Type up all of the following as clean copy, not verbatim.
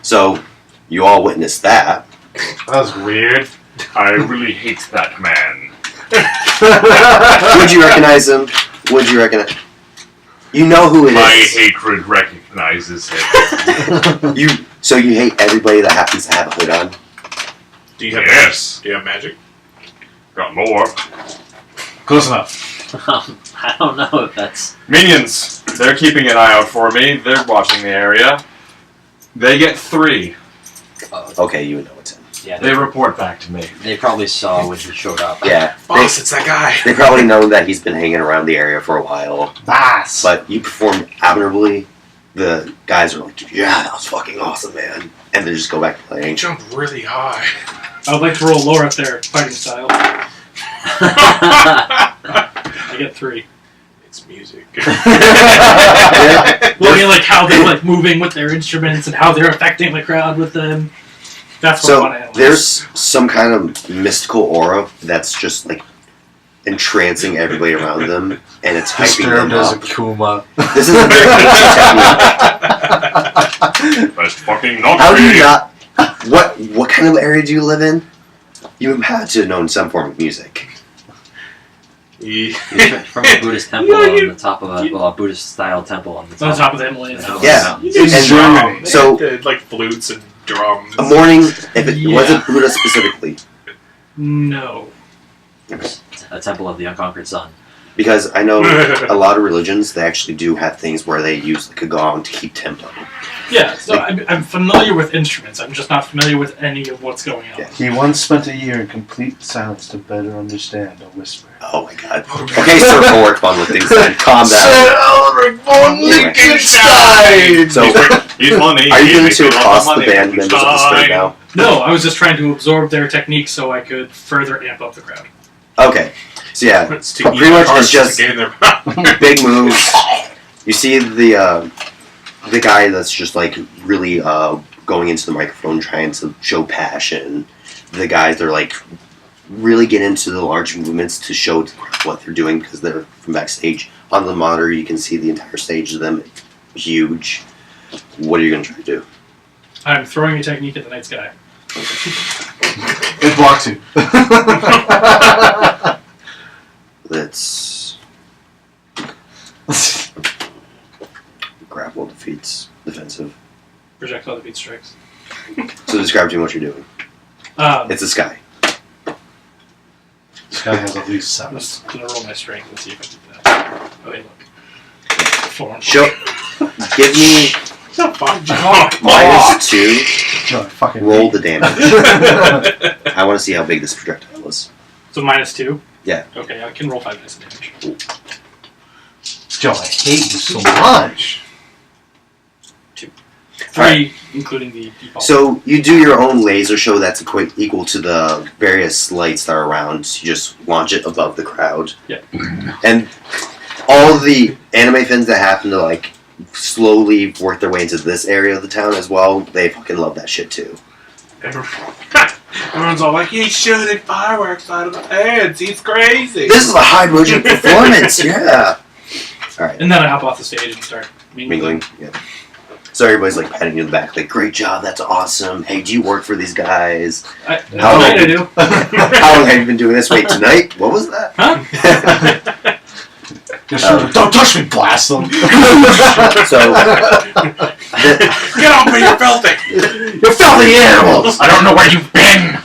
So, you all witnessed that. That was weird. I really hate that man. Would you recognize him? Would you recognize? You know who it My is. hatred recognizes him. So you hate everybody that happens to have a hood on? Do you have Yes. Do you have magic? Got more. Close enough. I don't know if that's... Minions. They're keeping an eye out for me. They're watching the area. They get 3. Okay, you know it's him. Yeah, They report back to me. they probably saw when he showed up. Yeah. Boss, it's that guy. They probably know that he's been hanging around the area for a while. Boss. But you performed admirably. The guys are like, yeah, that was fucking awesome, man. And they just go back to He playing. jumped really high. I would like to roll lore up there, fighting style. I get 3. It's music. Well, I mean, like how they're like moving with their instruments and how they're affecting the crowd with them. That's what I want to So analyze. there's some kind of mystical aura that's just like entrancing everybody around them, and it's hyping them Disturbed as a up. Kuma. This is a very ancient technique. That's fucking not How do you me. not? What kind of area do you live in? You had to have known some form of music. He's from a Buddhist temple on the top of a Buddhist style temple on the top, on top of the Himalayas. Yeah. In And so like flutes and drums. a morning, if it wasn't Buddha specifically, No. a temple of the unconquered sun. because I know a lot of religions, they actually do have things where they use like a gong to keep tempo. Yeah, so I'm familiar with instruments. I'm just not familiar with any of what's going on. Yeah. He once spent a year in complete silence to better understand a whisper. Oh my god. Okay, sir, we'll work fun with things then. Calm down. So, He's money. are you going He's to making a lot of toss the money. band members of the state now? No, I was just trying to absorb their technique so I could further amp up the crowd. Okay. So yeah, It's too pretty much hard it's just to get in their mouth. big moves. You see the guy that's just like really going into the microphone trying to show passion. The guys that are like really get into the large movements to show what they're doing because they're from backstage. On the monitor you can see the entire stage of them. Huge. What are you going to try to do? I'm throwing a technique at the night sky. It blocks you. Let's... Grapple defeats defensive. Projectile defeat strikes. So describe to me what you're doing. It's a sky. This guy has at least I'm 7. just going to roll my strength and see if I can do that. Oh, hey, look. 4. Show... Give me -2. No, I fucking Roll the damage. I want to see how big this projectile is. So -2? Yeah. Okay, I can roll 5 dice of damage. Joe, I hate you so much. 3, including the default. So you do your own laser show that's equal to the various lights that are around. You just launch it above the crowd. Yeah. And all the anime fans that happen to like slowly work their way into this area of the town as well, they fucking love that shit too. Everyone's all like, he's shooting fireworks out of the heads. He's crazy. This is a high budget performance, yeah. Alright, And then I hop off the stage and start mingling. mingling. Yeah. So everybody's like patting you in the back, like, great job, that's awesome. Hey, do you work for these guys? How How I long- do? How long have you been doing this? Wait, tonight? What was that? Huh? Don't touch me, blast them. So, Get off me, you're filthy. You filthy animals! I don't know where you've been!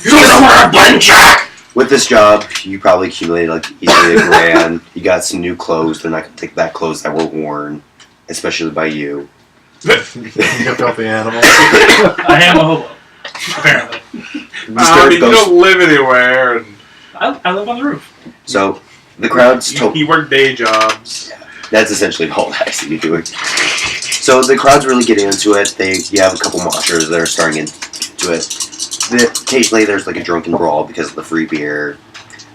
You don't wear a button jack! with this job, you probably accumulated like easily $1,000. You got some new clothes. They're not going to take back clothes that were worn, especially by you. You filthy animal. I am a hobo, apparently. You don't live anywhere. And I live on the roof. So, the crowd's he worked day jobs. That's essentially all that has to be doing. So the crowd's really getting into it. You have a couple moshers that are starting into it. Occasionally there's like a drunken brawl because of the free beer.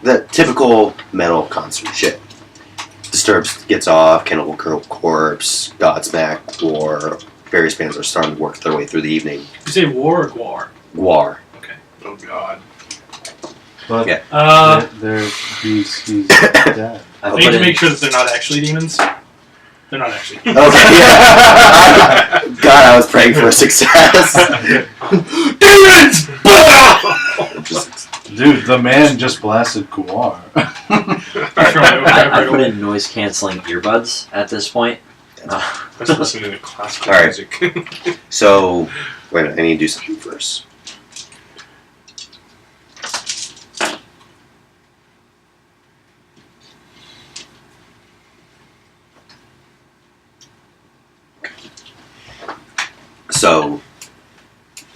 The typical metal concert shit. Disturbed gets off, Cannibal Corpse, Godsmack, War. Various bands are starting to work their way through the evening. You say war or guar? Guar. Okay. Oh God. But Yeah. he's dead. I need to make sure that they're not actually demons. They're not actually. Okay, yeah. God, I was praying for success. Demons! Dude, the man just blasted Kuwar. I put in noise canceling earbuds at this point. That's listening to classical All right. music. So, wait a minute, I need to do something first. So,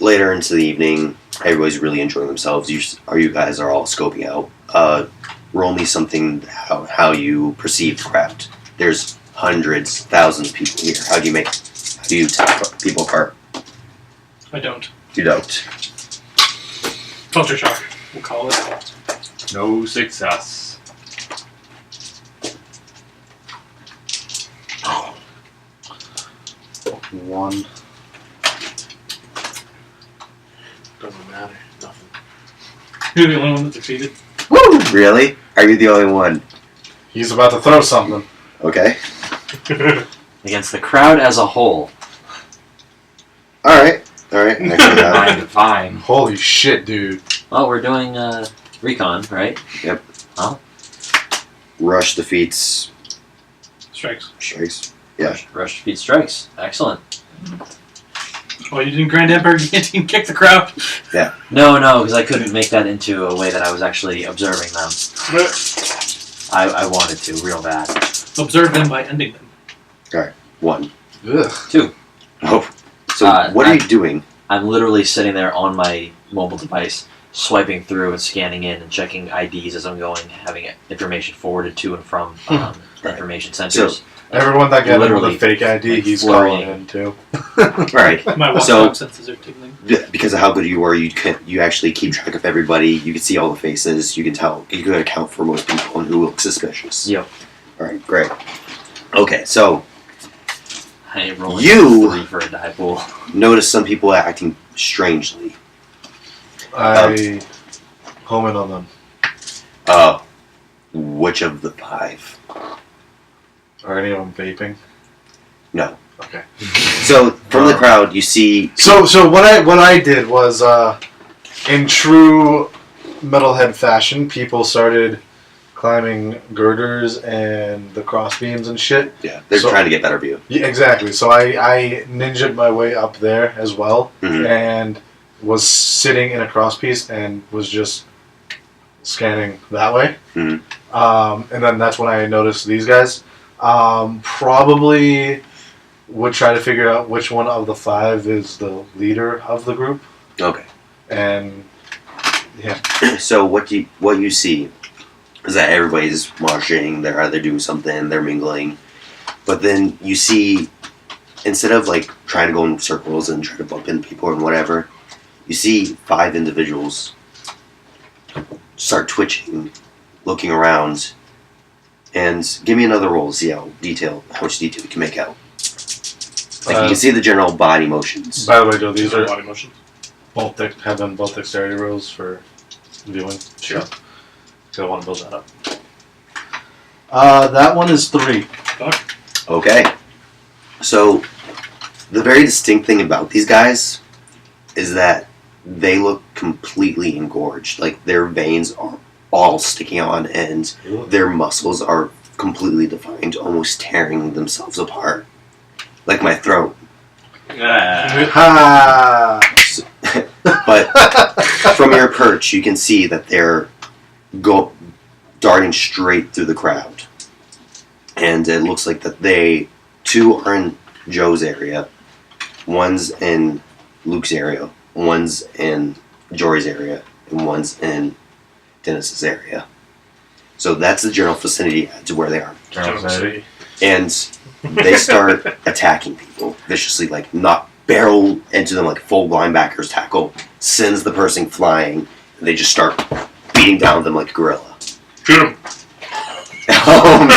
later into the evening, everybody's really enjoying themselves. You guys are all scoping out. Roll me something how you perceive the craft. There's hundreds, thousands of people here. How do you tell people apart? I don't. You don't. Culture shock, we'll call it. No success. One. Doesn't matter. Nothing. You're the only one that succeeded. Really? Are you the only one? He's about to throw something. Okay. Against the crowd as a whole. Alright. Alright. Next one down. Fine. Holy shit, dude. Well, we're doing recon, right? Rush defeats Strikes. strikes. Yeah. Rush defeat strikes. Excellent. Oh, you didn't Grand Emperor Guillotine kick the crowd? No, because I couldn't make that into a way that I was actually observing them. I wanted to, real bad. Observe them by ending them. One. Ugh. Oh. So Uh, what are you doing? I'm literally sitting there on my mobile device, swiping through and scanning in and checking IDs as I'm going, having information forwarded to and from the information centers. Everyone that got in with Literally, a fake ID, like, he's flurrying. calling in too. Right. My walk So- talk senses are tingling. Because of how good you were, you actually keep track of everybody. You can see all the faces. You can tell. You can account for most people and who looks suspicious. Yep. All right. Great. Okay. So I rolled You- 3 for a die pool. notice some people acting strangely. I home in on them. Which of the 5? Are any of them vaping? No. Okay. So from the crowd, you see. So what I did was, in true metalhead fashion, people started climbing girders and the crossbeams and shit. Yeah, they're So- trying to get better view. Yeah, exactly. So I ninja'd my way up there as well, Mhm. and was sitting in a crosspiece and was just scanning that way. Mhm. And then that's when I noticed these guys. Probably would try to figure out which one of the 5 is the leader of the group, Okay. and yeah. So what you see is that everybody's marching. They're either doing something. They're mingling. But then you see, instead of like trying to go in circles and try to bump into people and whatever, you see 5 individuals start twitching, looking around, and give me another roll to see how much detail you can make out. Like you can see the general body motions. By the way, Joe, these are body motion. both have them both dexterity rolls for viewing. Sure. So I want to build that up. That one is 3. Okay. So, the very distinct thing about these guys is that they look completely engorged. Like, their veins are all sticking out on end. Their muscles are completely defined, almost tearing themselves apart. Like my throat. Ha! But from your perch, you can see that they're darting straight through the crowd. And it looks like that 2 are in Joe's area, one's in Luke's area, one's in Jory's area, and one's in Denis's area. So that's the general vicinity to where they are. And they start attacking people viciously, like not barrel into them like full linebackers tackle, sends the person flying, and they just start beating down them like a gorilla. Shoot him. Oh,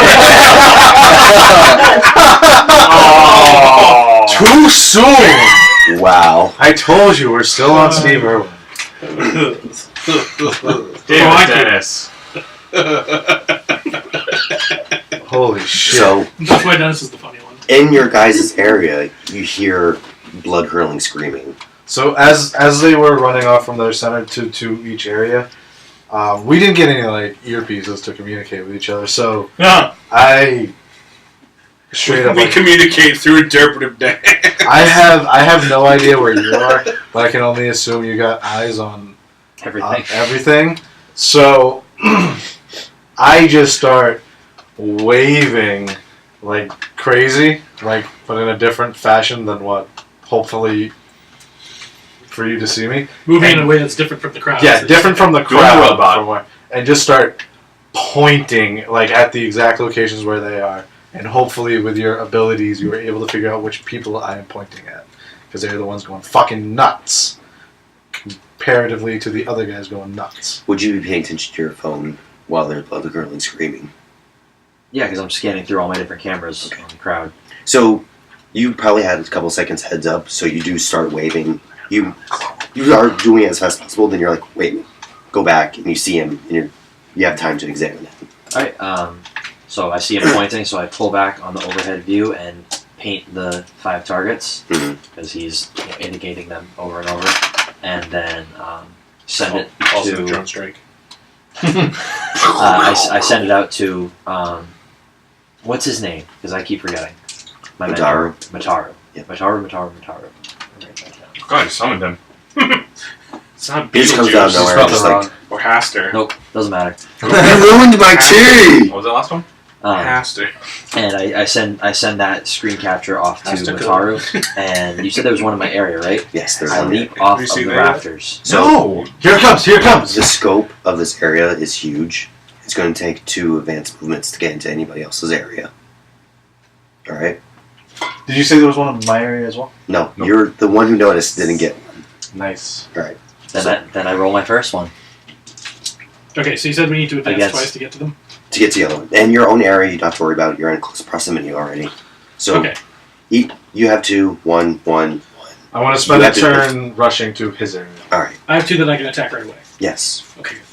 Oh. Too soon! wow. I told you, we're still on Steve Irwin. Damn it, Dennis. Holy shit. So That's why Dennis is the funny one. in your guys' area, you hear blood hurling screaming. So as they were running off from their center to each area, we didn't get any like earpieces to communicate with each other. So Yeah. I straight up We like, communicate through interpretive dance. I have no idea where you are, but I can only assume you got eyes on Everything. everything. So I just start waving like crazy, like but in a different fashion than what hopefully for you to see me. Moving in a way that's different from the crowd. Yeah, different from the Doing crowd. a robot. From where, and just start pointing like at the exact locations where they are. And hopefully with your abilities you were able to figure out which people I am pointing at. Because they're the ones going fucking nuts. Comparatively to the other guys going nuts. Would you be paying attention to your phone while there's blood hurling screaming? Yeah, because I'm scanning through all my different cameras on the crowd. So you probably had a couple seconds heads up, so you do start waving. You are doing it as fast as possible, then you're like, wait, go back, and you see him, and you have time to examine it. Alright, so I see him pointing, so I pull back on the overhead view and paint the 5 targets, because he's indicating them over and over, and then send it Also to... the drone strike. I send it out to... what's his name? Because I keep forgetting. My mentor. Mataru. Yeah. Mataru. I'll write that down. God, you summoned him. It's not He just comes out of Beetlejuice nowhere and just like, or Haster. Nope, doesn't matter. you ruined my tea! What was that last one? Haster. And I send that screen capture off to Has to go. Mataru. And you said there was one in my area, right? Yes, there's I one. leap off you of seen the that yet? rafters. So No! Here it comes! Here it comes! the scope of this area is huge. It's going to take 2 advanced movements to get into anybody else's area. Alright? Did you say there was one in my area as well? No, you're the one who noticed didn't get one. Nice. Alright. Then I roll my first one. Okay, so you said we need to advance Against- twice to get to them? To get to the other one. And your own area, you don't have to worry about it. You're in close proximity already. So Okay. you have 2, 1, 1. I want to spend You a have to- turn rushing to his area. Alright. I have 2 that I can attack right away. Yes. Okay, good.